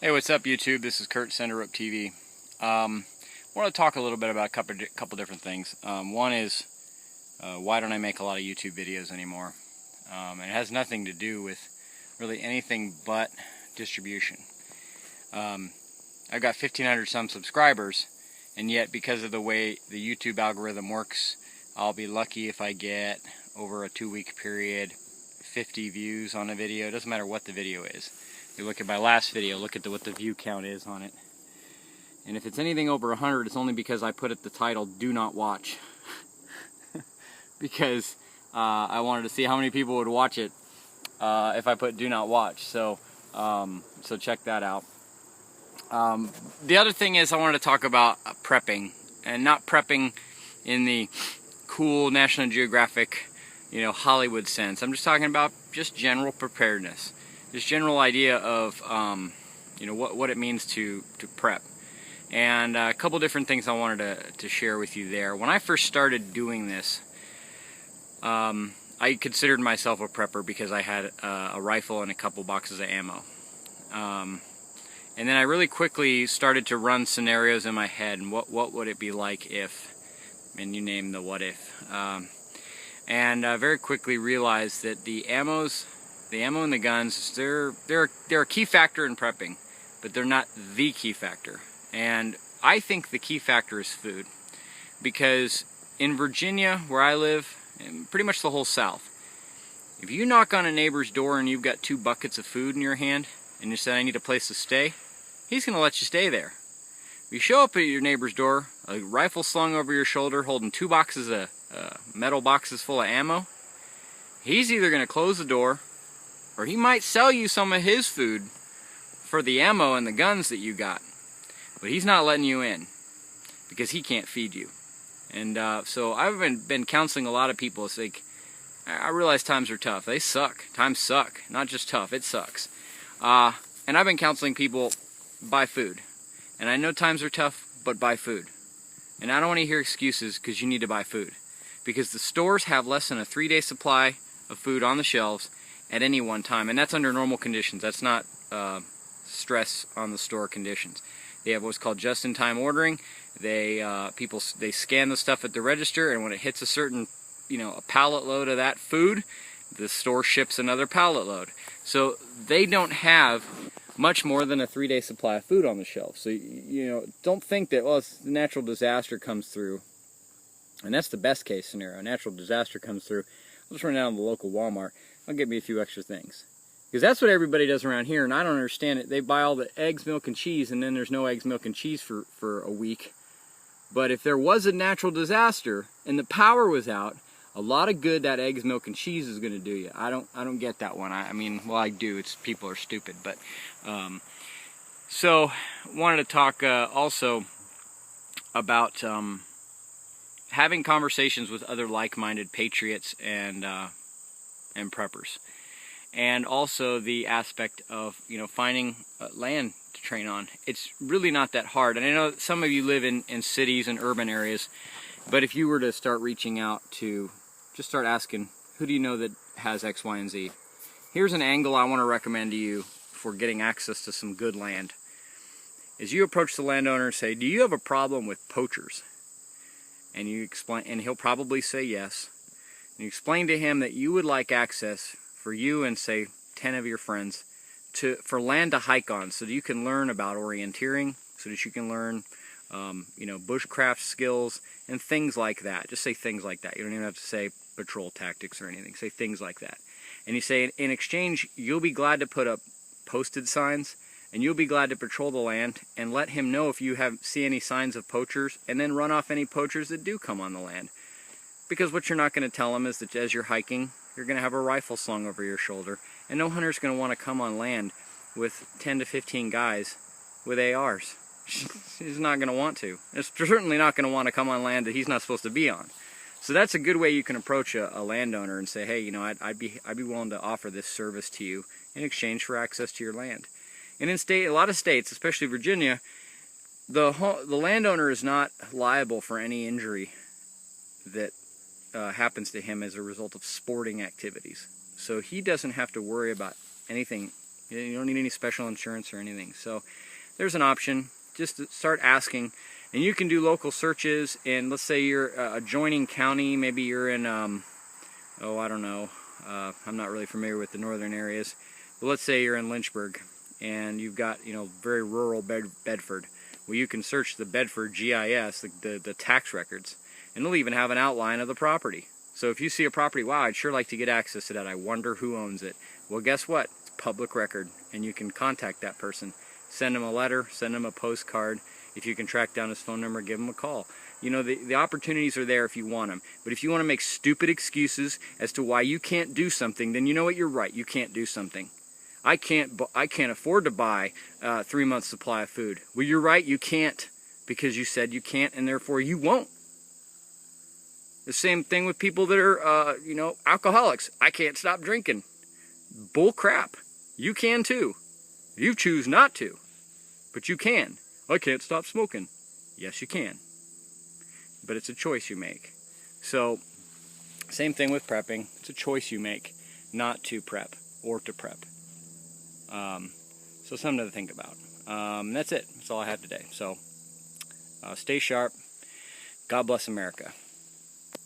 Hey, what's up, YouTube? This is Kurt, Sender Up TV. I want to talk a little bit about a couple different things. One is why don't I make a lot of YouTube videos anymore? And it has nothing to do with really anything but distribution. I've got 1,500 some subscribers, and yet because of the way the YouTube algorithm works, I'll be lucky if I get over a 2-week period 50 views on a video. It doesn't matter what the video is. You look at my last video, look at what the view count is on it. And if it's anything over 100, it's only because I put it the title, Do Not Watch. Because I wanted to see how many people would watch it if I put Do Not Watch. So check that out. The other thing is I wanted to talk about prepping. And not prepping in the cool National Geographic, Hollywood sense. I'm just talking about just general preparedness. This general idea of what it means to prep, and a couple different things I wanted to share with you there. When I first started doing this, I considered myself a prepper because I had a rifle and a couple boxes of ammo, and then I really quickly started to run scenarios in my head, and what would it be like if, and you name the what if, and very quickly realized that the ammo and the guns, they're a key factor in prepping, but they're not the key factor. And I think the key factor is food. Because in Virginia, where I live, and pretty much the whole South, if you knock on a neighbor's door and you've got 2 buckets of food in your hand, and you say, I need a place to stay, he's going to let you stay there. If you show up at your neighbor's door, a rifle slung over your shoulder, holding 2 boxes of metal boxes full of ammo, he's either going to close the door, or he might sell you some of his food for the ammo and the guns that you got. But he's not letting you in because he can't feed you. And so I've been counseling a lot of people. It's like, I realize times are tough. They suck. Times suck. Not just tough, it sucks. And I've been counseling people, buy food. And I know times are tough, but buy food. And I don't want to hear excuses because you need to buy food. Because the stores have less than a 3-day supply of food on the shelves at any one time, and that's under normal conditions. That's not stress on the store conditions. They have what's called just-in-time ordering. They scan the stuff at the register, and when it hits a certain, a pallet load of that food, the store ships another pallet load. So they don't have much more than a 3-day supply of food on the shelf. So don't think that, well, if the natural disaster comes through, and that's the best case scenario. A natural disaster comes through, I'll just run down to the local Walmart. I'll get me a few extra things. Because that's what everybody does around here, and I don't understand it. They buy all the eggs, milk, and cheese, and then there's no eggs, milk, and cheese for a week. But if there was a natural disaster and the power was out, a lot of good that eggs, milk, and cheese is going to do you. I don't get that one. I mean, well, I do. It's people are stupid. But so wanted to talk also about having conversations with other like-minded patriots and preppers, and also the aspect of finding land to train on. It's really not that hard, and I know that some of you live in cities and urban areas, but if you were to start reaching out to just start asking, who do you know that has X, Y, and Z? Here's an angle I want to recommend to you for getting access to some good land. Is you approach the landowner and say, do you have a problem with poachers? And you explain, and he'll probably say yes. And you explain to him that you would like access for you and say 10 of your friends for land to hike on, so that you can learn about orienteering, so that you can learn bushcraft skills and things like that. Just say things like that. You don't even have to say patrol tactics or anything. Say things like that. And you say, in exchange, you'll be glad to put up posted signs, and you'll be glad to patrol the land and let him know if you see any signs of poachers, and then run off any poachers that do come on the land. Because what you're not going to tell him is that as you're hiking, you're going to have a rifle slung over your shoulder, and no hunter's going to want to come on land with 10 to 15 guys with ARs. He's not going to want to. It's certainly not going to want to come on land that he's not supposed to be on. So that's a good way you can approach a landowner and say, hey, I'd be willing to offer this service to you in exchange for access to your land. And in a lot of states, especially Virginia, the landowner is not liable for any injury that happens to him as a result of sporting activities. So he doesn't have to worry about anything You don't need any special insurance or anything. So there's an option. Just start asking. And you can do local searches, and let's say you're adjoining county, maybe you're in, oh, I don't know, I'm not really familiar with the northern areas, but let's say you're in Lynchburg, and you've got, you know, very rural Bedford. Well, you can search the Bedford GIS, the tax records, and they'll even have an outline of the property. So if you see a property, wow, I'd sure like to get access to that, I wonder who owns it. Well, guess what? It's public record, and you can contact that person. Send them a letter, send them a postcard. If you can track down his phone number, give him a call. You know, the opportunities are there if you want them. But if you want to make stupid excuses as to why you can't do something, then you know what, you're right. You can't do something. I can't afford to buy 3 months supply of food. Well, you're right, you can't, because you said you can't, and therefore you won't. The same thing with people that are, you know, alcoholics. I can't stop drinking. Bull crap. You can too. You choose not to, but you can. I can't stop smoking. Yes, you can. But it's a choice you make. So, same thing with prepping. It's a choice you make not to prep or to prep. So something to think about. That's it. That's all I have today. So, stay sharp. God bless America.